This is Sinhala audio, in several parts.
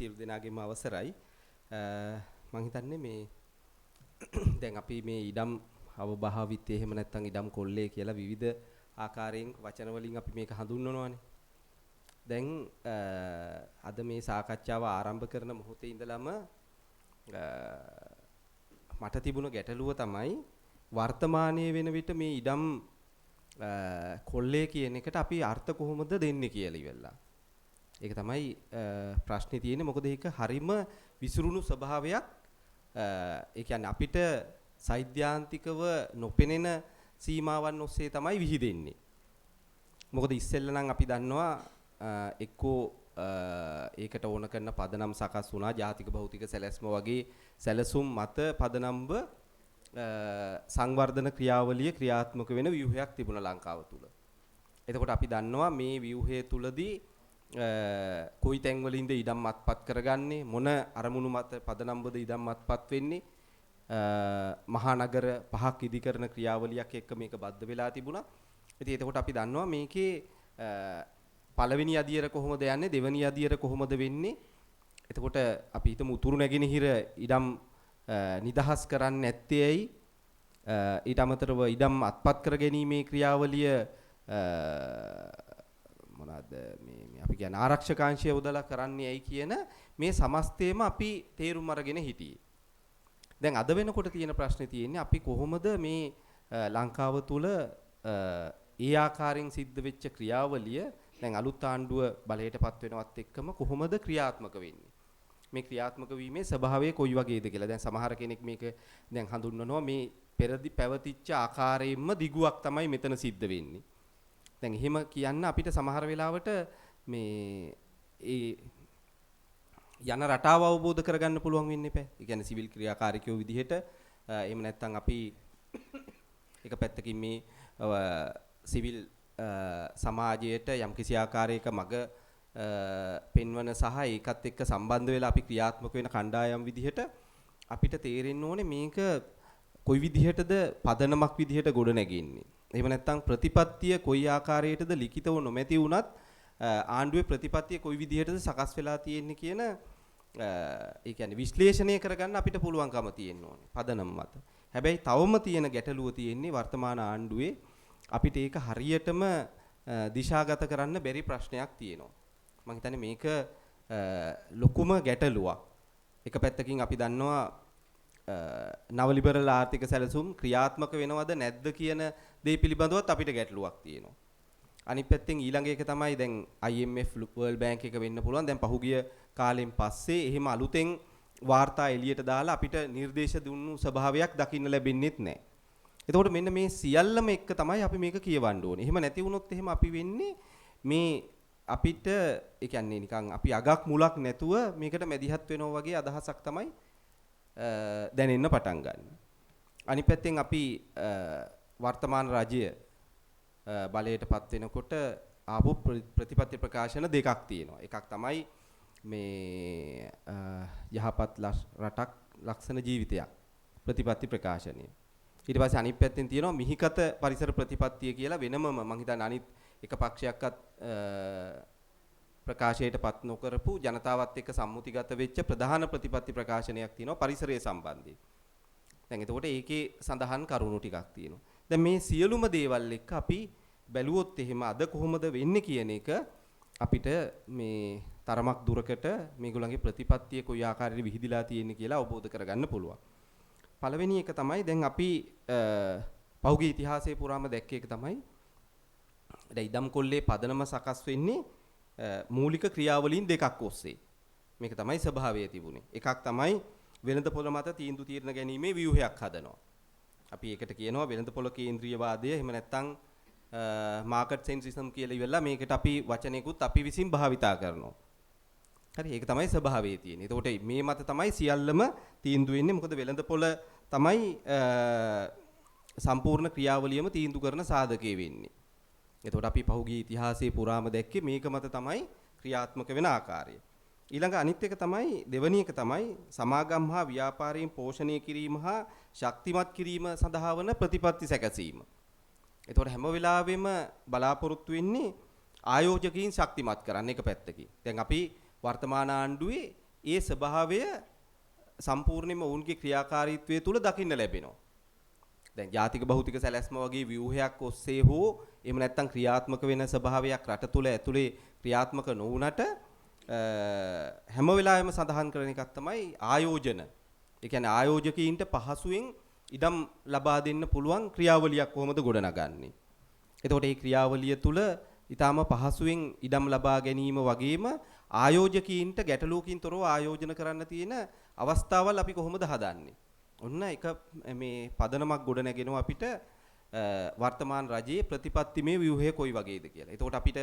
සියලු දෙනාගේම අවසරයි. මම හිතන්නේ මේ දැන් අපි මේ ඉඩම් අවභාවිත එහෙම නැත්නම් ඉඩම් කොල්ලේ කියලා විවිධ ආකාරයෙන් වචන වලින් අපි මේක හඳුන්වනවානේ. දැන් අද මේ සාකච්ඡාව ආරම්භ කරන මොහොතේ ඉඳලම මට තිබුණ ගැටලුව තමයි වර්තමානයේ වෙන විට මේ ඉඩම් කොල්ලේ කියන එකට අපි අර්ථ කොහොමද දෙන්නේ කියලා ඉවරලා. ඒක තමයි ප්‍රශ්නේ තියෙන්නේ. මොකද ඒක හරිම විසිරුණු ස්වභාවයක්. ඒ කියන්නේ අපිට සෛද්‍යාන්තිකව නොපෙනෙන සීමාවන් ඔස්සේ තමයි විහිදෙන්නේ. මොකද ඉස්සෙල්ලා නම් අපි දන්නවා එක්කෝ ඒකට ඕන කරන පදනම් සකස් වුණා. ජාතික භෞතික සැලැස්ම වගේ සැලසුම් මත පදනම්ව සංවර්ධන ක්‍රියාවලිය ක්‍රියාත්මක වෙන ව්‍යුහයක් තිබුණා ලංකාව තුල. එතකොට අපි දන්නවා මේ ව්‍යුහය තුලදී කොයි තැන්වලින්ද ඉඩම් අත්පත් කරගන්නේ, මොන අරමුණු මත පදනම්වද ඉඩම් අත්පත් වෙන්නේ, මහා නගර 5ක් ඉදිකරන ක්‍රියාවලියක් එක්ක මේක බද්ධ වෙලා තිබුණා. ඉතින් එතකොට අපි දන්නවා මේකේ පළවෙනි අදියර කොහොමද යන්නේ, දෙවෙනි අදියර කොහොමද වෙන්නේ. එතකොට අපි හිතමු උතුරු නැගෙනහිර ඉඩම් නිදහස් කරන්නේ නැත්තේ ඇයි? ඊට අමතරව ඉඩම් අත්පත් කර ගැනීමේ ක්‍රියාවලිය මොනවාද මේ අපි කියන ආරක්ෂකාංශය උදලා කරන්නේ ඇයි කියන මේ සමස්තයම අපි තේරුම් අරගෙන හිටියේ. දැන් අද වෙනකොට තියෙන ප්‍රශ්නේ තියෙන්නේ අපි කොහොමද මේ ලංකාව තුල ඒ ආකාරයෙන් සිද්ධ වෙච්ච ක්‍රියාවලිය දැන් අලුත් ආණ්ඩුව බලයටපත් වෙනවත් එක්කම කොහොමද ක්‍රියාත්මක වෙන්නේ? මේ ක්‍රියාත්මක වීමේ ස්වභාවය කොයි වගේද කියලා. දැන් සමහර කෙනෙක් මේක දැන් හඳුන්වනවා මේ පෙරදි පැවතිච්ච ආකාරයෙන්ම දිගුවක් තමයි මෙතන සිද්ධ වෙන්නේ. දැන් එහෙම කියන්න අපිට සමහර වෙලාවට මේ ඒ යන රටාව අවබෝධ කරගන්න පුළුවන් වෙන්නේ නැහැ. ඒ කියන්නේ සිවිල් ක්‍රියාකාරීකයෝ විදිහට එහෙම නැත්නම් අපි එක පැත්තකින් මේ සිවිල් සමාජයට යම්කිසි ආකාරයක මග පෙන්වන සහ ඒකත් එක්ක සම්බන්ධ වෙලා අපි ක්‍රියාත්මක වෙන කණ්ඩායම් විදිහට අපිට තේරෙන්න ඕනේ මේක කොයි විදිහටද පදනමක් විදිහට ගොඩ නැගෙන්නේ. එහෙම නැත්නම් ප්‍රතිපත්තිය කොයි ආකාරයකටද ලිඛිතව නොමැති වුණත් ආණ්ඩුවේ ප්‍රතිපත්තිය කොයි විදිහටද සකස් වෙලා තියෙන්නේ කියන ඒ කියන්නේ විශ්ලේෂණය කරගන්න අපිට පුළුවන්කම තියෙන්න ඕනේ පදනම මත. හැබැයි තවම තියෙන ගැටලුව තියෙන්නේ වර්තමාන ආණ්ඩුවේ අපිට ඒක හරියටම දිශාගත කරන්න බැරි ප්‍රශ්නයක් තියෙනවා. මම හිතන්නේ මේක ලොකුම ගැටලුවක්. එක පැත්තකින් අපි දන්නවා නව ලිබරල් ආර්ථික සැලසුම් ක්‍රියාත්මක වෙනවද නැද්ද කියන දේ පිළිබඳවත් අපිට ගැටලුවක් තියෙනවා. අනිත් පැත්තෙන් ඊළඟ එක තමයි දැන් IMF World Bank එක වෙන්න පුළුවන්. දැන් පහුගිය කාලෙන් පස්සේ එහෙම අලුතෙන් වාර්තා එළියට දාලා අපිට නිර්දේශ දුන්නු ස්වභාවයක් දකින්න ලැබෙන්නේත් නැහැ. එතකොට මෙන්න මේ සියල්ලම එක්ක තමයි අපි මේක කියවන්න ඕනේ. එහෙම නැති වුණොත් එහෙම අපි වෙන්නේ මේ අපිට ඒ කියන්නේ නිකන් අපි අගක් මුලක් නැතුව මේකට මැදිහත් වෙනවා වගේ අදහසක් තමයි දැනෙන්න පටන් ගන්න. අනිත් පැත්තෙන් අපි වර්තමාන රජය බලයටපත් වෙනකොට ආපු ප්‍රතිපත්ති ප්‍රකාශන දෙකක් තියෙනවා. එකක් තමයි මේ යහපත් රටක් ලක්ෂණ ජීවිතයක් ප්‍රතිපත්ති ප්‍රකාශනය. ඊට පස්සේ අනිත් පැත්තෙන් තියෙනවා මිහිකත පරිසර ප්‍රතිපත්තිය කියලා වෙනමම මම හිතන්නේ අනිත් එක පක්ෂයක්වත් ප්‍රකාශයටපත් නොකරපු ජනතාවත් එක්ක සම්මුතිගත වෙච්ච ප්‍රධාන ප්‍රතිපත්ති ප්‍රකාශනයක් තියෙනවා පරිසරය සම්බන්ධයෙන්. දැන් එතකොට ඒකේ සඳහන් කරුණු ටිකක් තියෙනවා. දැන් මේ සියලුම දේවල් එක්ක අපි බැලුවොත් එහෙම අද කොහොමද වෙන්නේ කියන එක අපිට මේ තරමක් දුරකට මේගොල්ලන්ගේ ප්‍රතිපත්තිය කොයි ආකාරයට විහිදිලා තියෙන්නේ කියලා අවබෝධ කරගන්න පුළුවන්. පළවෙනි එක තමයි දැන් අපි පහුගිය ඉතිහාසයේ පුරාම දැක්ක එක තමයි දැන් ඉදම් කොල්ලේ පදනම සකස් වෙන්නේ මූලික ක්‍රියාවලින් දෙකක් ඔස්සේ. මේක තමයි ස්වභාවය තිබුණේ. එකක් තමයි වෙළඳ පොළ මත තීන්දුව తీරන ගැනීමේ ව්‍යුහයක් හදනවා. අපි ඒකට කියනවා වෙළඳ පොළ කේන්ද්‍රීයවාදය. එහෙම නැත්නම් මාකට් සෙන්ට්‍රිසම් කියලා ඉවරලා මේකට අපි වචනයකුත් අපි විසින් භාවිතා කරනවා. හරි ඒක තමයි ස්වභාවයේ තියෙන්නේ. ඒතකොට මේ මත තමයි සියල්ලම තීන්දුව වෙන්නේ. මොකද වෙළඳ පොළ තමයි සම්පූර්ණ ක්‍රියාවලියම තීන්දුව කරන සාධකයේ වෙන්නේ. එතකොට අපි පහුගිය ඉතිහාසයේ පුරාම දැක්කේ මේක මත තමයි ක්‍රියාත්මක වෙන ආකාරය. ඊළඟ අනිත් එක තමයි දෙවැනි එක තමයි සමාගම් හා ව්‍යාපාරයෙන් පෝෂණය කිරීම හා ශක්තිමත් කිරීම සඳහා වන ප්‍රතිපත්ති සැකසීම. එතකොට හැම වෙලාවෙම බලාපොරොත්තු වෙන්නේ ආයෝජකයින් ශක්තිමත් කරන්න එක පැත්තකින්. දැන් අපි වර්තමාන ආණ්ඩුවේ ඒ ස්වභාවය සම්පූර්ණයෙන්ම ඔවුන්ගේ ක්‍රියාකාරීත්වය තුළ දකින්න ලැබෙනවා. දැන් ජාතික භෞතික සැලැස්ම වගේ ව්‍යුහයක් ඔස්සේ හෝ එහෙම නැත්නම් ක්‍රියාත්මක වෙන ස්වභාවයක් රට තුළ ඇතුලේ ක්‍රියාත්මක නොවුනට හැම වෙලාවෙම සඳහන් කරන එකක් තමයි ආයෝජන. ඒ කියන්නේ ආයෝජකයින්ට පහසුවෙන් ඉඩම් ලබා දෙන්න පුළුවන් ක්‍රියාවලියක් කොහොමද ගොඩනගන්නේ. එතකොට මේ ක්‍රියාවලිය තුළ ඊටාම පහසුවෙන් ඉඩම් ලබා ගැනීම වගේම ආයෝජකයින්ට ගැටලුවකින් තොරව ආයෝජන කරන්න තියෙන අවස්ථාවල් අපි කොහොමද හදන්නේ. ඔන්න එක මේ පදනමක් ගොඩ නැගෙනවා අපිට වර්තමාන රජයේ ප්‍රතිපත්තිමය ව්‍යුහය කොයි වගේද කියලා. එතකොට අපිට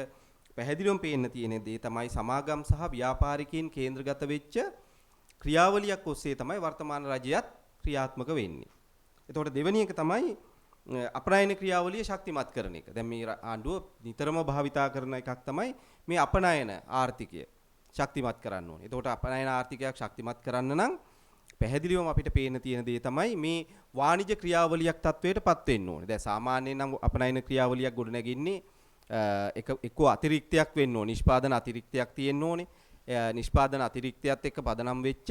පැහැදිලිවම පේන්න තියෙන දේ තමයි සමාගම් සහ ව්‍යාපාරිකයන් කේන්ද්‍රගත වෙච්ච ක්‍රියාවලියක් ඔස්සේ තමයි වර්තමාන රජයත් ක්‍රියාත්මක වෙන්නේ. එතකොට දෙවෙනි එක තමයි අපනයන ක්‍රියාවලිය ශක්තිමත් කරන එක. දැන් මේ ආණ්ඩුව නිතරම භාවිතා කරන එකක් තමයි මේ අපනයන ආර්ථිකය ශක්තිමත් කරන්න ඕනේ. එතකොට අපනයන ආර්ථිකයක් ශක්තිමත් කරන්න නම් පැහැදිලිවම අපිට පේන්න තියෙන දේ තමයි මේ වාණිජ ක්‍රියාවලියක් තත්වයටපත් වෙන්න ඕනේ. දැන් සාමාන්‍යයෙන් නම් අපනයන ක්‍රියාවලියක් ගොඩ නැගින්නේ එක්ක අතිරික්තයක් වෙන්න ඕනේ. නිෂ්පාදන අතිරික්තයක් තියෙන්න ඕනේ. නිෂ්පාදන අතිරික්තයත් එක්ක පදනම් වෙච්ච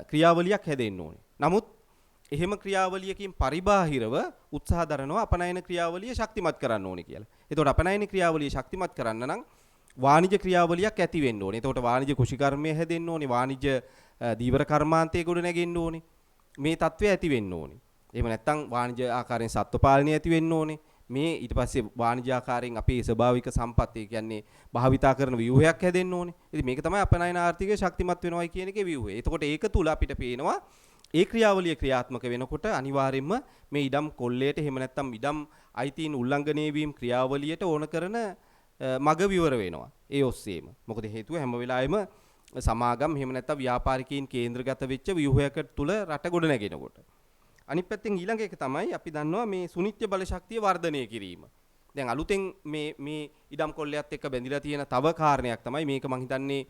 ක්‍රියාවලියක් හැදෙන්න ඕනේ. නමුත් එහෙම ක්‍රියාවලියකින් පරිබාහිරව උත්සාහ දරනවා අපනයන ක්‍රියාවලිය ශක්තිමත් කරන්න ඕනේ කියලා. එතකොට අපනයන ක්‍රියාවලිය ශක්තිමත් කරන්න නම් වාණිජ ක්‍රියාවලියක් ඇති වෙන්න ඕනේ. එතකොට වාණිජ කුෂිකර්මය හැදෙන්න ඕනේ. වාණිජ දීවර කර්මාන්තයේ ගොඩ නැගෙන්න ඕනේ. මේ தત્ත්වය ඇති වෙන්න ඕනේ. එහෙම නැත්නම් වාණිජ ආකාරයෙන් සත්ව පාලනය ඇති වෙන්න ඕනේ. මේ ඊට පස්සේ වාණිජ ආකාරයෙන් අපේ ස්වභාවික සම්පත් ඒ කියන්නේ භාවිතා කරන ව්‍යුහයක් හැදෙන්න ඕනේ. ඉතින් මේක තමයි අපනයන ආර්ථිකය ශක්තිමත් වෙනවයි කියන එකේ ව්‍යුහය. එතකොට ඒක තුල අපිට පේනවා ඒ ක්‍රියාවලිය ක්‍රියාත්මක වෙනකොට අනිවාර්යයෙන්ම මේ ඉඩම් කොල්ලයට එහෙම නැත්නම් ඉඩම් අයිතීන් උල්ලංඝනය වීම ක්‍රියාවලියට ඕන කරන මග විවර වෙනවා. ඒ ඔස්සේම. මොකද හේතුව හැම වෙලාවෙම සමාගම් එහෙම නැත්නම් ව්‍යාපාරිකයන් කේන්ද්‍රගත වෙච්ච ව්‍යුහයකට තුල රට ගොඩ නැගෙනකොට. අනිත් පැත්තෙන් ඊළඟ එක තමයි අපි දන්නවා මේ සුනිත්‍ය බල ශක්තිය වර්ධනය කිරීම. දැන් අලුතෙන් මේ ඉඩම් කොල්ලයත් එක්ක බැඳිලා තියෙන තව කාරණයක් තමයි මේක මං හිතන්නේ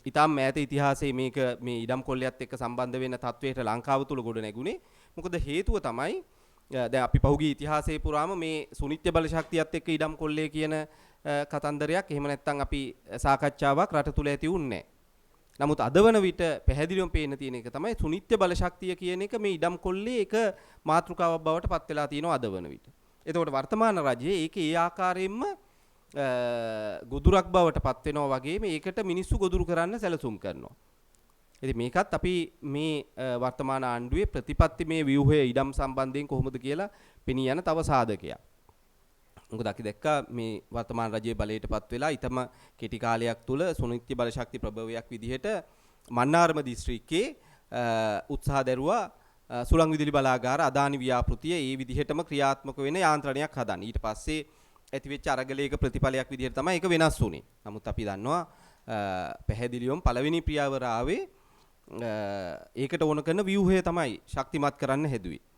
ඉතාම මෑත ඉතිහාසයේ මේක මේ ඉඩම් කොල්ලයත් එක්ක සම්බන්ධ වෙන තත්වයට ලංකාව තුල ගොඩ නැගුණේ. මොකද හේතුව තමයි දැන් අපි පහුගිය ඉතිහාසයේ පුරාම මේ සුනිත්‍ය බල ශක්තියත් එක්ක ඉඩම් කොල්ලේ කියන කතන්දරයක් එහෙම නැත්නම් අපි සාකච්ඡාවක් රට තුල ඇති වුණේ නැහැ. නමුත් අද වන විට පැහැදිලිවම පේන්න තියෙන එක තමයි සුනිත්‍ය බල ශක්තිය කියන එක මේ ඉඩම් කොල්ලේ එක මාතෘකාවක් බවට පත් වෙලා තියෙනවා අද වන විට. එතකොට වර්තමාන රජයේ ඒකේ ඒ ආකාරයෙන්ම ගොදුරක් බවට පත් වෙනවා වගේම ඒකට මිනිස්සු ගොදුරු කරන්න සැලසුම් කරනවා. ඉතින් මේකත් අපි මේ වර්තමාන ආණ්ඩුවේ ප්‍රතිපත්තිමය ව්‍යුහය ඉඩම් සම්බන්ධයෙන් කොහොමද කියලා පෙනී යන තව සාධකයක්. මොකද අපි දැක්කා මේ වර්තමාන රජයේ බලයටපත් වෙලා ඊටම කෙටි කාලයක් තුල සුනිත්‍ය බල ශක්ති ප්‍රභවයක් විදිහට මන්නාරම දිස්ත්‍රික්කයේ උත්සාහ දැරුවා සුළං විදුලි බලාගාර අදානි ව්‍යාපෘතිය ඒ විදිහටම ක්‍රියාත්මක වෙන යාන්ත්‍රණයක් හදන්න. ඊට පස්සේ ඇතිවෙච්ච අරගලයක ප්‍රතිඵලයක් විදිහට තමයි ඒක වෙනස් වුනේ. නමුත් අපි දන්නවා පැහැදිලිවම පළවෙනි ප්‍රියවරාවේ ඒකට ඕන කරන ව්‍යුහය තමයි ශක්තිමත් කරන්න හැදුවේ.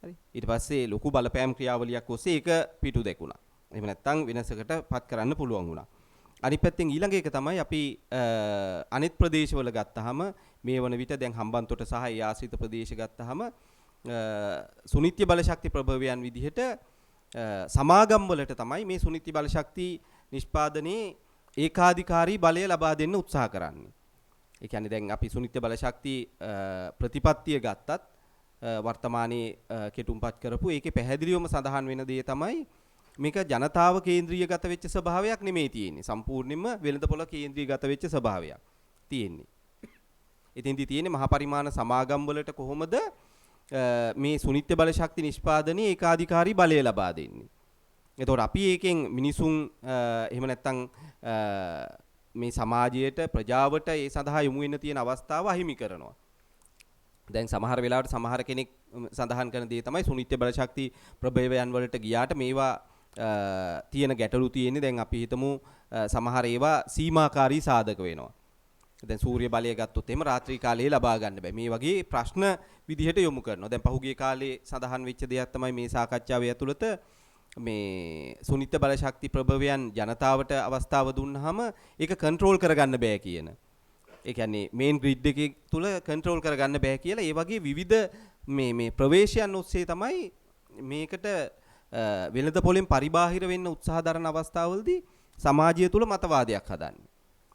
හරි. ඊට පස්සේ ලොකු බලපෑම් ක්‍රියාවලියක් ඔස්සේ ඒක පිටු දැකුණා. එහෙම නැත්නම් වෙනසකට පත් කරන්න පුළුවන් වුණා. අනිත් පැත්තෙන් ඊළඟ එක තමයි අපි අනිත් ප්‍රදේශවල ගත්තාම මේ වන විට දැන් හම්බන්තොට සහ ඒ ආශ්‍රිත ප්‍රදේශ ගත්තාම සුනිත්‍ය බල ශක්ති ප්‍රභවයන් විදිහට සමාගම් වලට තමයි මේ සුනිත්‍ය බල ශක්ති නිෂ්පාදනයේ ඒකාධිකාරී බලය ලබා දෙන්න උත්සාහ කරන්නේ. ඒ කියන්නේ දැන් අපි සුනිත්‍ය බල ශක්ති ප්‍රතිපත්තිය ගත්තත් වර්තමානයේ කෙටුම්පත් කරපු ඒකේ පැහැදිලිවම සඳහන් වෙන දේ තමයි මේක ජනතාව කේන්ද්‍රීයගත වෙච්ච ස්වභාවයක් නෙමෙයි තියෙන්නේ. සම්පූර්ණයෙන්ම වෙළඳපොළ කේන්ද්‍රීයගත වෙච්ච ස්වභාවයක් තියෙන්නේ. ඉතින්දී තියෙන්නේ මහා පරිමාණ සමාගම් වලට කොහොමද මේ සුනිත්‍ය බල ශක්ති නිෂ්පාදනයේ ඒකාධිකාරී බලය ලබා දෙන්නේ. එතකොට අපි ඒකෙන් මිනිසුන් එහෙම නැත්නම් මේ සමාජයට ප්‍රජාවට ඒ සඳහා යොමු වෙන්න තියෙන අවස්ථාව අහිමි කරනවා. දැන් සමහර වෙලාවට සමහර කෙනෙක් සඳහන් කරන දේ තමයි සුනිත්‍ය බල ශක්ති ප්‍රභවයන් වලට ගියාට මේවා තියෙන ගැටලු තියෙන්නේ. දැන් අපි හිතමු සමහර ඒවා සීමාකාරී සාධක වෙනවා. දැන් සූර්ය බලය ගත්තොත් එහෙම රාත්‍රී කාලයේ ලබා ගන්න බෑ. මේ වගේ ප්‍රශ්න විදිහට යොමු කරනවා. දැන් පහුගිය කාලේ සඳහන් වෙච්ච දෙයක් තමයි මේ සාකච්ඡාවේ ඇතුළත මේ සුනිත්‍ය බල ශක්ති ප්‍රභවයන් ජනතාවට අවස්ථාව දුන්නාම ඒක කන්ට්‍රෝල් කරගන්න බෑ කියන. ඒ කියන්නේ මේන් ග්‍රිඩ් එකේ තුල කන්ට්‍රෝල් කරගන්න බෑ කියලා ඒ වගේ විවිධ මේ ප්‍රවේශයන් ඔස්සේ තමයි මේකට වෙළඳ පොලෙන් පරිබාහිර වෙන්න උත්සාහ දරන අවස්ථාවලදී සමාජය තුල මතවාදයක් හදන්නේ.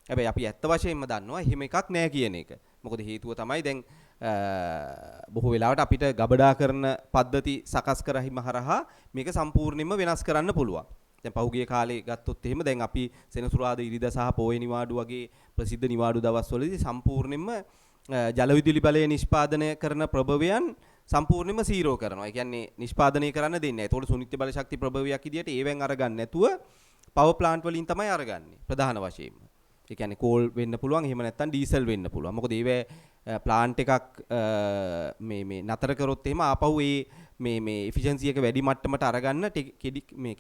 හැබැයි අපි ඇත්ත වශයෙන්ම දන්නවා එහෙම එකක් නෑ කියන එක. මොකද හේතුව තමයි දැන් බොහෝ වෙලාවට අපිට ගබඩා කරන පද්ධති සකස් කරහිම හරහා මේක සම්පූර්ණයෙන්ම වෙනස් කරන්න පුළුවන්. දැන් පහුගිය කාලේ ගත්තොත් එහෙම දැන් අපි සෙනසුරාදා ඉරිදා සහ පොය නිවාඩු වගේ ප්‍රසිද්ධ නිවාඩු දවස්වලදී සම්පූර්ණයෙන්ම ජල විදුලි බලය නිෂ්පාදනය කරන ප්‍රභවයන් සම්පූර්ණයෙන්ම සීරෝ කරනවා. ඒ කියන්නේ නිෂ්පාදනය කරන්න දෙන්නේ නැහැ. ඒතකොට සුනිත්‍ය බල ශක්ති ප්‍රභවයක් විදියට ඒවෙන් අරගන්න නැතුව පවර් ප්ලාන්ට් වලින් තමයි අරගන්නේ ප්‍රධාන වශයෙන්ම. ඒ කියන්නේ කෝල් වෙන්න පුළුවන් එහෙම නැත්නම් ඩීසල් වෙන්න පුළුවන්. මොකද ඒවේ ප්ලාන්ට් එකක් මේ නතර කරොත් එහෙම ආපහු මේ එෆිෂන්සි එක වැඩි මට්ටමට අරගන්න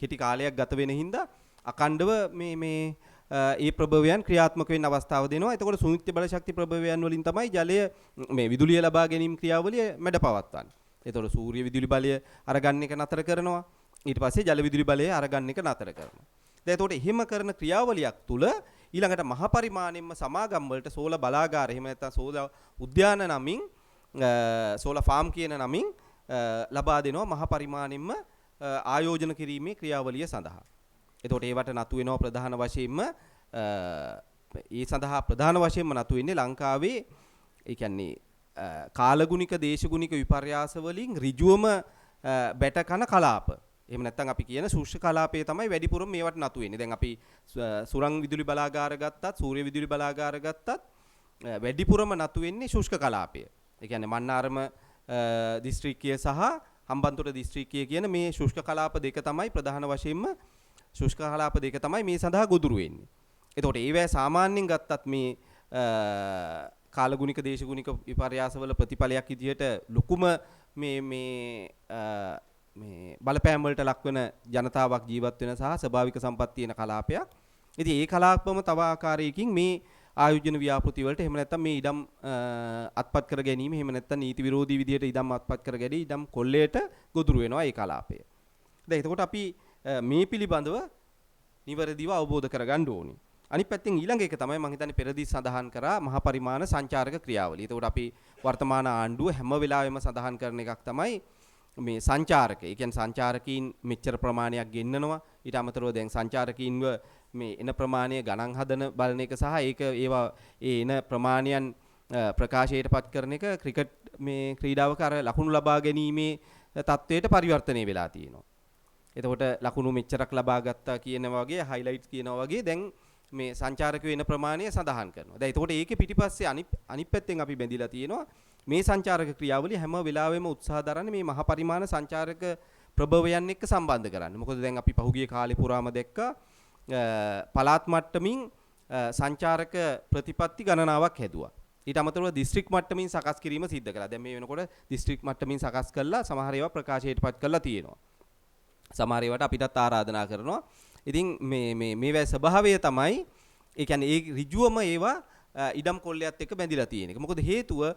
කෙටි කාලයක් ගත වෙන හින්දා අකණ්ඩව ඒ ප්‍රභවයන් ක්‍රියාත්මක වෙන්න අවස්ථාව දෙනවා. එතකොට සුනිත්‍ය බල ශක්ති ප්‍රභවයන් වලින් තමයි ජලය මේ විදුලිය ලබා ගැනීම ක්‍රියාවලිය මැඩ පවත්වන්නේ. එතකොට සූර්ය විදුලි බලය අරගන්න එක නතර කරනවා. ඊට පස්සේ ජල විදුලි බලය අරගන්න එක නතර කරනවා. දැන් එතකොට එහෙම කරන ක්‍රියාවලියක් තුල ඊළඟට මහ පරිමාණයෙන්ම සමාගම් වලට සෝල බලාගාර එහෙම නැත්නම් සෝල උද්‍යාන නමින් සෝල ෆාම් කියන නමින් ලබා දෙනවා මහ පරිමාණයෙන්ම ආයෝජන කිරීමේ ක්‍රියාවලිය සඳහා. එතකොට ඒවට නතු වෙනවා ප්‍රධාන වශයෙන්ම ඒ සඳහා ප්‍රධාන වශයෙන්ම නතු වෙන්නේ ලංකාවේ ඒ කියන්නේ කාලගුණික දේශගුණික විපර්යාස වලින් ඍජුවම බැට කන කලාප. එහෙම නැත්නම් අපි කියන ශුෂ්ක කලාපයේ තමයි වැඩිපුරම මේවට නතු වෙන්නේ. දැන් අපි සුරංග විදුලි බලාගාර ගත්තත්, සූර්ය විදුලි බලාගාර ගත්තත් වැඩිපුරම නතු වෙන්නේ ශුෂ්ක කලාපය. ඒ කියන්නේ මන්නාරම දිස්ත්‍රික්කය සහ හම්බන්තොට දිස්ත්‍රික්කය කියන මේ ශුෂ්ක කලාප දෙක තමයි ප්‍රධාන වශයෙන්ම ශුෂ්ක කලාප දෙක තමයි මේ සඳහා ගොදුරු වෙන්නේ. එතකොට ඒවැ සාමාන්‍යයෙන් ගත්තත් මේ කාලගුණික දේශගුණික විපර්යාසවල ප්‍රතිඵලයක් විදිහට ලොකුම මේ බලපෑම් වලට ලක්වන ජනතාවක් ජීවත් වෙන සහ ස්වභාවික සම්පත් තියෙන කලාපයක්. ඉතින් ඒ කලාපම තව ආකාරයකින් මේ ආයෝජන ව්‍යාපෘති වලට එහෙම නැත්නම් මේ ඉඩම් අත්පත් කර ගැනීම එහෙම නැත්නම් නීති විරෝධී විදිහට ඉඩම් අත්පත් කර ගැනීම ඉඩම් කොල්ලයට ගොදුරු වෙනවා ඒ කලාපය. දැන් එතකොට අපි මේ පිළිබඳව නිවැරදිව අවබෝධ කරගන්න ඕනේ. අනිත් පැත්තෙන් ඊළඟ එක තමයි මම හිතන්නේ පෙරදී සඳහන් කරා මහා පරිමාණ සංචාරක ක්‍රියාවලිය. එතකොට අපි වර්තමාන ආණ්ඩුව හැම වෙලාවෙම සඳහන් කරන එකක් තමයි මේ සංචාරක. ඒ කියන්නේ සංචාරකීන් මෙච්චර ප්‍රමාණයක් ගෙන්නනවා. ඊට අමතරව දැන් සංචාරකීන්ව මේ එන ප්‍රමාණය ගණන් හදන බලන එක සහ ඒක ඒවා ඒ එන ප්‍රමාණයන් ප්‍රකාශයටපත් කරන එක ක්‍රිකට් මේ ක්‍රීඩාවක අර ලකුණු ලබා ගැනීමේ තත්වයට පරිවර්තනය වෙලා තියෙනවා. එතකොට ලකුණු මෙච්චරක් ලබා ගත්තා කියනවා වගේ හයිලයිට්ස් කියනවා වගේ දැන් මේ සංචාරකයෝ එන ප්‍රමාණය සඳහන් කරනවා. දැන් එතකොට ඒකේ පිටිපස්සේ අනිත් පැත්තෙන් අපි බැඳිලා තියෙනවා මේ සංචාරක ක්‍රියාවලිය හැම වෙලාවෙම උත්සාහ දරන්නේ මේ මහ පරිමාණ සංචාරක ප්‍රභවයන් එක්ක සම්බන්ධ කරන්න. මොකද දැන් අපි පහුගිය කාලේ පුරාම දැක්කා පළාත් මට්ටමින් සංචාරක ප්‍රතිපත්ති ගණනාවක් හැදුවා. ඊට අමතරව දිස්ත්‍රික් මට්ටමින් සකස් කිරීම සිද්ධ කළා. දැන් මේ වෙනකොට දිස්ත්‍රික් මට්ටමින් සකස් කළා සමහර ඒවා ප්‍රකාශයටපත් කරලා තියෙනවා. සමහර ඒවාට අපිටත් ආරාධනා කරනවා. ඉතින් මේවැ ස්වභාවය තමයි ඒ කියන්නේ ඒ ඍජුවම ඒවා ඉඩම් කොල්ලයක් එක්ක බැඳිලා තියෙන එක. මොකද හේතුව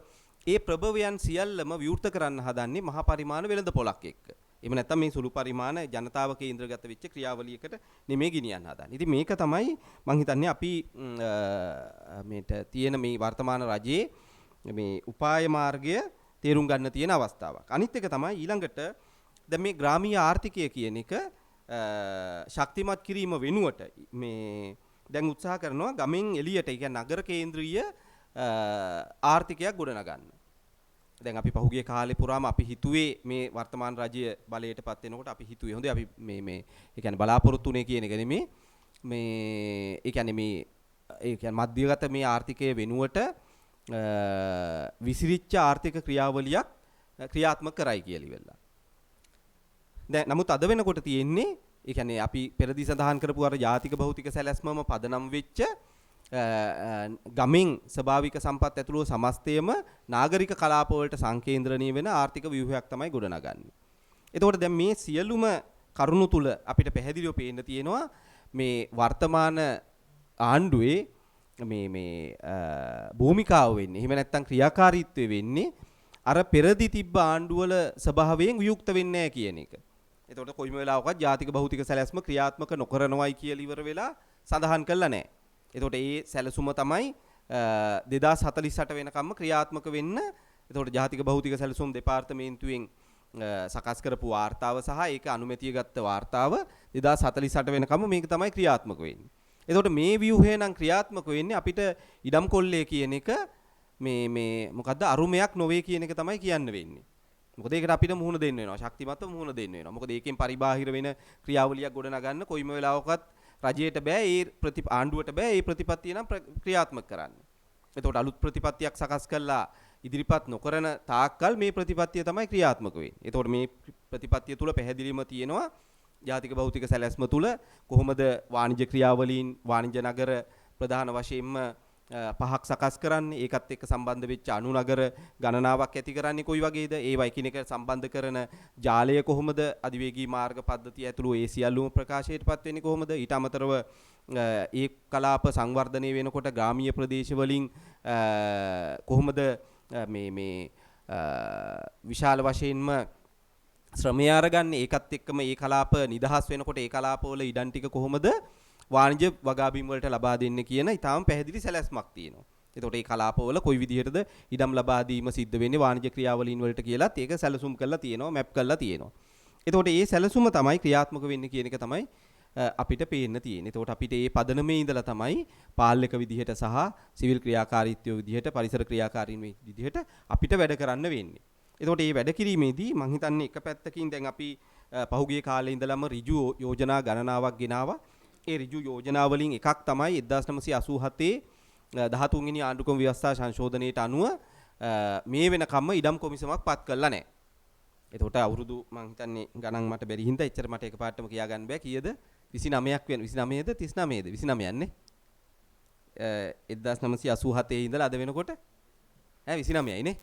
ඒ ප්‍රභවයන් සියල්ලම විවෘත කරන්න හදන්නේ මහා පරිමාණ වෙළඳ පොලක් එක්ක. එහෙම නැත්නම් මේ සුළු පරිමාණ ජනතාව කේන්ද්‍රගත වෙච්ච ක්‍රියාවලියකට නෙමෙයි ගෙනියන්න හදන්නේ. ඉතින් මේක තමයි මම හිතන්නේ අපි මේට තියෙන මේ වර්තමාන රජයේ මේ උපාය මාර්ගය තේරුම් ගන්න තියෙන අවස්ථාවක්. අනිත් එක තමයි ඊළඟට දැන් මේ ග්‍රාමීය ආර්ථිකය කියන එක ශක්තිමත් කිරීම වෙනුවට මේ දැන් උත්සාහ කරනවා ගමෙන් එළියට, ඒ කියන්නේ නගර කේන්ද්‍රීය ආර්ථිකයක් ගොඩනගන්න. දැන් අපි පහුගිය කාලේ පුරාම අපි හිතුවේ මේ වර්තමාන රජය බලයටපත් වෙනකොට අපි හිතුවේ හොඳයි අපි මේ ඒ කියන්නේ බලාපොරොත්තු වෙන්නේ කියන එක නෙමෙයි මේ ඒ කියන්නේ මධ්‍යගත මේ ආර්ථිකය වෙනුවට විසිරිච්ච ආර්ථික ක්‍රියාවලියක් ක්‍රියාත්මක කරයි කියලා ඉවරලා. දැන් නමුත් අද වෙනකොට තියෙන්නේ ඒ කියන්නේ අපි පෙරදී සඳහන් කරපු අර ජාතික භෞතික සැලැස්මම පදනම් වෙච්ච ගමින් ස්වභාවික සම්පත් ඇතුළු සමස්තයම නාගරික කලාප වලට සංකේන්ද්‍රණීය වෙන ආර්ථික ව්‍යුහයක් තමයි ගොඩනගන්නේ. එතකොට දැන් මේ සියලුම කරුණු තුල අපිට පැහැදිලිව පේන්න තියෙනවා මේ වර්තමාන ආණ්ඩුවේ මේ භූමිකාව වෙන්නේ. එහෙම නැත්නම් ක්‍රියාකාරීත්වය වෙන්නේ අර පෙරදි තිබ්බ ආණ්ඩුවල ස්වභාවයෙන් වියුක්ත වෙන්නේ නැහැ කියන එක. එතකොට කොයිම වෙලාවකවත් ජාතික භෞතික සැලැස්ම ක්‍රියාත්මක නොකරනවයි කියලා ඉවර වෙලා සඳහන් කළා නැහැ. එතකොට ඒ සැලසුම තමයි 2048 වෙනකම්ම ක්‍රියාත්මක වෙන්න. එතකොට ජාතික භෞතික සැලසුම් දෙපාර්තමේන්තුවෙන් සකස් කරපු වාර්තාව සහ ඒක අනුමැතිය ගත්ත වාර්තාව 2048 වෙනකම්ම මේක තමයි ක්‍රියාත්මක වෙන්නේ. එතකොට මේ ව්‍යුහය නම් ක්‍රියාත්මක වෙන්නේ අපිට ඉඩම් කොල්ලේ කියන එක මේ මොකද්ද අරුමයක් නොවේ කියන එක තමයි කියන්න වෙන්නේ. මොකද ඒකට අපිට මුහුණ දෙන්න වෙනවා. ශක්තිමත්ව මුහුණ දෙන්න වෙනවා. මොකද ඒකෙන් පරිබාහිර වෙන ක්‍රියාවලියක් ගොඩනගන්න කොයිම වෙලාවකත් රජයට බෑ ඒ ආණ්ඩුවට බෑ ඒ ප්‍රතිපත්තිය නම් ක්‍රියාත්මක කරන්න. එතකොට අලුත් ප්‍රතිපත්තියක් සකස් කළා ඉදිරිපත් නොකරන තාක්කල් මේ ප්‍රතිපත්තිය තමයි ක්‍රියාත්මක වෙන්නේ. එතකොට මේ ප්‍රතිපත්තිය තුල පැහැදිලිවම තියෙනවා ජාතික භෞතික සැලැස්ම තුල කොහොමද වාණිජ්‍ය ක්‍රියාවලීන් වාණිජ්‍ය නගර ප්‍රධාන වශයෙන්ම පහක් සකස් කරන්නේ ඒකත් එක්ක සම්බන්ධ වෙච්ච අණු නගර ගණනාවක් ඇති කරන්නේ කොයි වගේද ඒවා එකිනෙක සම්බන්ධ කරන ජාලය කොහොමද අධිවේගී මාර්ග පද්ධතිය ඇතුළු ඒ සියල්ලම ප්‍රකාශයටපත් වෙන්නේ කොහොමද ඊට අමතරව ඒ කලාප සංවර්ධනය වෙනකොට ග්‍රාමීය ප්‍රදේශ වලින් කොහොමද මේ විශාල වශයෙන්ම ශ්‍රමය අරගන්නේ ඒකත් එක්කම ඒ කලාප නිදහස් වෙනකොට ඒ කලාපවල ඉඩම් ටික කොහොමද වාණිජ්‍ය වගාබිම් වලට ලබා දෙන්න කියන ඊටාම පැහැදිලි සැලැස්මක් තියෙනවා. එතකොට මේ කලාපවල කොයි විදිහටද ඉඩම් ලබා දීම සිද්ධ වෙන්නේ වාණිජ්‍ය ක්‍රියාවලීන් වලට කියලාත් ඒක සැලසුම් කරලා තියෙනවා මැප් කරලා තියෙනවා. එතකොට මේ සැලසුම තමයි ක්‍රියාත්මක වෙන්නේ කියන එක තමයි අපිට පේන්න තියෙන්නේ. එතකොට අපිට මේ පදනමේ ඉඳලා තමයි පාලක විදිහට සහ සිවිල් ක්‍රියාකාරීත්වය විදිහට පරිසර ක්‍රියාකාරීන් විදිහට අපිට වැඩ කරන්න වෙන්නේ. එතකොට මේ වැඩ කිරීමේදී මම හිතන්නේ එක පැත්තකින් දැන් අපි පහුගිය කාලේ ඉඳලම ඍජු යෝජනා ගණනාවක් ගෙනාවා. ඒ ඍජු යෝජනා වලින් එකක් තමයි 1987 13 වෙනි ආණ්ඩුක්‍රම ව්‍යවස්ථා සංශෝධනයට අනුව මේ වෙනකම්ම ඉඩම් කොමිසමක් පත් කළා නැහැ. එතකොට අවුරුදු මම හිතන්නේ ගණන් මට බැරි හින්දා එච්චර මට එකපාරටම කියා ගන්න බෑ කීයද 29ක් වෙන 29ද 39ද 29ක් නේ 1987 ඉඳලා අද වෙනකොට 29යි නේ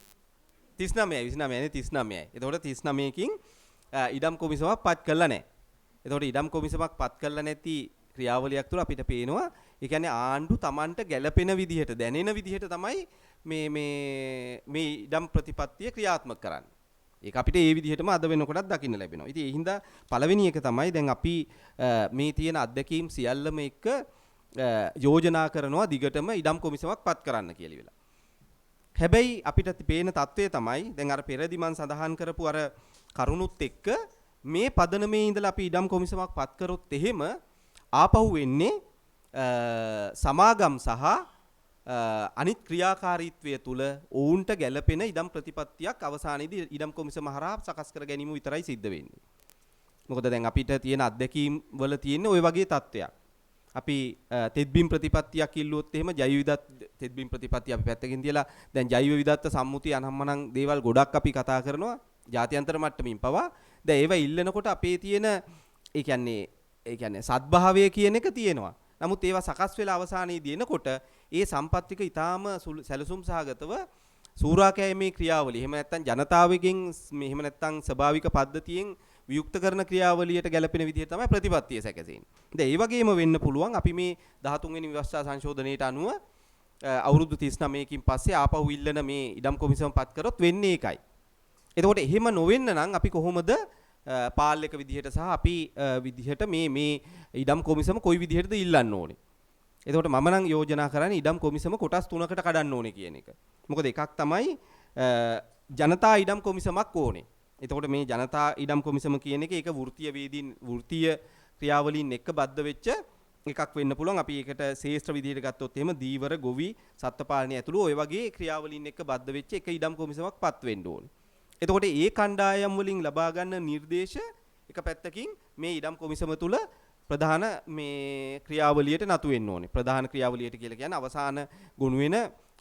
39යි. එතකොට 39කින් ඉඩම් කොමිසමක් පත් කළා නැහැ. එතකොට ඉඩම් කොමිසමක් පත් කළා නැති ක්‍රියාවලියක් තුළ අපිට පේනවා ඒ කියන්නේ ආණ්ඩු Tamanට ගැළපෙන විදිහට දැනෙන විදිහට තමයි මේ ඉඩම් ප්‍රතිපත්තිය ක්‍රියාත්මක කරන්නේ. ඒක අපිට ඒ විදිහටම අද වෙනකොටත් දකින්න ලැබෙනවා. ඉතින් ඒ හින්දා පළවෙනි එක තමයි දැන් අපි මේ තියෙන අත්දැකීම් සියල්ලම එක්ක යෝජනා කරනවා දිගටම ඉඩම් කොමිසමක් පත් කරන්න කියලා වෙලා. හැබැයි අපිට පේන தત્ත්වය තමයි දැන් අර පෙරදි මන් සඳහන් කරපු අර කරුණුත් එක්ක මේ පදනමේ ඉඳලා අපි ඉඩම් කොමිසමක් පත් කරොත් එහෙම ආපහු වෙන්නේ සමාගම් සහ අනිත් ක්‍රියාකාරීත්වය තුළ ඔවුන්ට ගැළපෙන ඉඩම් ප්‍රතිපත්තියක් අවසානයේදී ඉඩම් කොමිසම හරහා සකස් කර ගැනීම විතරයි සිද්ධ වෙන්නේ. මොකද දැන් අපිට තියෙන අත්දැකීම් වල තියෙන ওই වගේ තත්ත්වයක්. අපි තෙත්බිම් ප්‍රතිපත්තියක් ඉල්ලුවොත් එහෙම ජෛව විවිධත් තෙත්බිම් ප්‍රතිපත්තිය අපි පැත්තකින් තියලා දැන් ජෛව විවිධත්ව සම්මුතිය අනම්මනම් දේවල් ගොඩක් අපි කතා කරනවා ජාත්‍යන්තර මට්ටමින් පවා. දැන් ඒව ඉල්ලනකොට අපේ තියෙන ඒ කියන්නේ සත්භාවය කියන එක තියෙනවා. නමුත් ඒවා සකස් වෙලා අවසානයේදී එනකොට ඒ සම්පත් ටික ඊටාම සැලසුම් සහගතව සූරාකෑමේ ක්‍රියාවලිය. එහෙම නැත්නම් ජනතාවගෙන් එහෙම නැත්නම් ස්වභාවික පද්ධතියෙන් වියුක්ත කරන ක්‍රියාවලියට ගැලපෙන විදිහට තමයි ප්‍රතිපත්තිය සැකසෙන්නේ. දැන් ඒ වගේම වෙන්න පුළුවන් අපි මේ 13 වෙනි ව්‍යවස්ථා සංශෝධනයට අනුව අවුරුදු 39කින් පස්සේ ආපහු ඉල්ලන මේ ඉඩම් කොමිසම පත් කරොත් වෙන්නේ ඒකයි. එතකොට එහෙම නොවෙන්න නම් අපි කොහොමද පාලක විදිහට සහ අපි විදිහට මේ ඉඩම් කොමිසම කොයි විදිහටද ඉල්ලන්න ඕනේ. එතකොට මම නම් යෝජනා කරන්නේ ඉඩම් කොමිසම කොටස් 3කට කඩන්න ඕනේ කියන එක. මොකද එකක් තමයි ජනතා ඉඩම් කොමිසමක් ඕනේ. එතකොට මේ ජනතා ඉඩම් කොමිසම කියන එක ඒක වෘත්තීය ක්‍රියාවලීන් එක්ක බද්ධ වෙච්ච එකක් වෙන්න පුළුවන්. අපි ඒකට ශේෂ්ත්‍ර විදිහට ගත්තොත් එහෙම දීවර ගොවි සත්ත්වපාලනය ඇතුළු ඔය වගේ ක්‍රියාවලීන් එක්ක බද්ධ වෙච්ච එක ඉඩම් කොමිසමක් පත් වෙන්න ඕනේ. එතකොට ඒ කණ්ඩායම් වලින් ලබා ගන්න නිර්දේශ එක පැත්තකින් මේ ඉඩම් කොමිසම තුල ප්‍රධාන මේ ක්‍රියාවලියට නතු වෙන්න ඕනේ. ප්‍රධාන ක්‍රියාවලියට කියලා කියන්නේ අවසාන ගොනු වෙන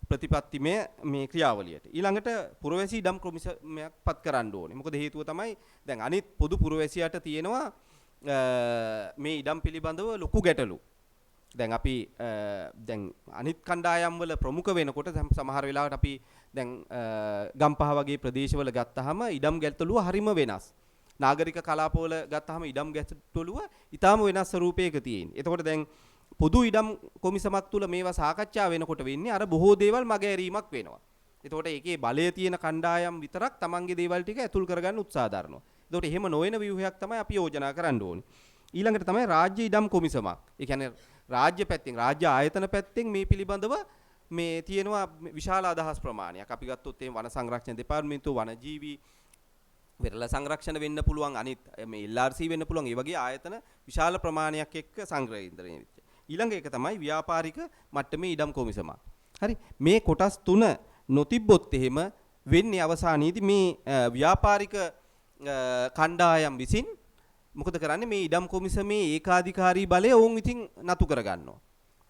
ප්‍රතිපත්තිමය මේ ක්‍රියාවලියට. ඊළඟට පුරවැසි ඉඩම් කොමිසමයක් පත් කරන්න ඕනේ. මොකද හේතුව තමයි දැන් අනිත් පොදු පුරවැසියට තියෙනවා මේ ඉඩම් පිළිබඳව ලොකු ගැටලු. දැන් අපි දැන් අනිත් කණ්ඩායම් වල ප්‍රමුඛ වෙනකොට සමහර වෙලාවට අපි දැන් ගම්පහ වගේ ප්‍රදේශවල ගත්තාම ඉඩම් ගැටලුව හරිම වෙනස්. නාගරික කලාපවල ගත්තාම ඉඩම් ගැටලුව ඊටාම වෙනස් ස්වරූපයක තියෙන. එතකොට දැන් පොදු ඉඩම් කොමිසමක් තුල මේවා සාකච්ඡා වෙනකොට වෙන්නේ අර බොහෝ දේවල් මගහැරීමක් වෙනවා. එතකොට ඒකේ බලය තියෙන කණ්ඩායම් විතරක් තමන්ගේ දේවල් ටික ඇතුල් කරගන්න උත්සාහ දරනවා. එතකොට එහෙම නොවන ව්‍යුහයක් තමයි අපි යෝජනා කරන්න ඕනේ. ඊළඟට තමයි රාජ්‍ය ඉඩම් කොමිසමක්. ඒ කියන්නේ රාජ්‍ය පැත්තෙන් රාජ්‍ය ආයතන පැත්තෙන් මේ පිළිබඳව මේ තියෙනවා විශාල අදහස් ප්‍රමාණයක්. අපි ගත්තොත් මේ වන සංරක්ෂණ දෙපාර්තමේන්තුව වනජීවි වෙරළ සංරක්ෂණ වෙන්න පුළුවන් අනිත් මේ LRC වෙන්න පුළුවන්. ඒ වගේ ආයතන විශාල ප්‍රමාණයක් එක්ක සංග්‍රහණය වෙච්ච. ඊළඟ එක තමයි ව්‍යාපාරික මට්ටමේ ඉඩම් කොමිසම. හරි. මේ කොටස් තුන නොතිබ්බොත් එහෙම වෙන්නේ අවසානයේදී මේ ව්‍යාපාරික කණ්ඩායම් විසින් මොකද කරන්නේ මේ ඉඩම් කොමිසමේ ඒකාධිකාරී බලය ඔවුන් ඉතින් නතු කරගන්නවා.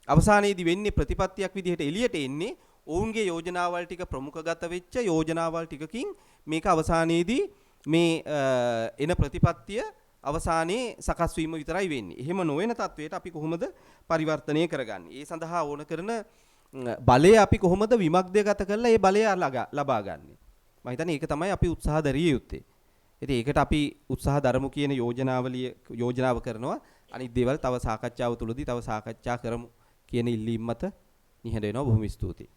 අවසානයේදී වෙන්නේ ප්‍රතිපත්තියක් විදිහට එළියට එන්නේ ඔවුන්ගේ යෝජනාවල් ටික ප්‍රමුඛගත වෙච්ච යෝජනාවල් ටිකකින් මේක අවසානයේදී මේ එන ප්‍රතිපත්තිය අවසානයේ සකස් වීම විතරයි වෙන්නේ. එහෙම නොවන තත්වයට අපි කොහොමද පරිවර්තනය කරගන්නේ? ඒ සඳහා ඕන කරන බලය අපි කොහොමද විමග්ධගත කරලා ඒ බලය ලබා ගන්නෙ? මම හිතන්නේ ඒක තමයි අපි උත්සාහ දරිය යුත්තේ. ඉතින් ඒකට අපි උත්සාහ දරමු කියන යෝජනාව කරනවා. අනිත් දේවල් තව සාකච්ඡාව තුළදී තව සාකච්ඡා කරමු කියන ඉල්ලීම මත නිහඬ වෙනවා. බොහොම ස්තුතියි.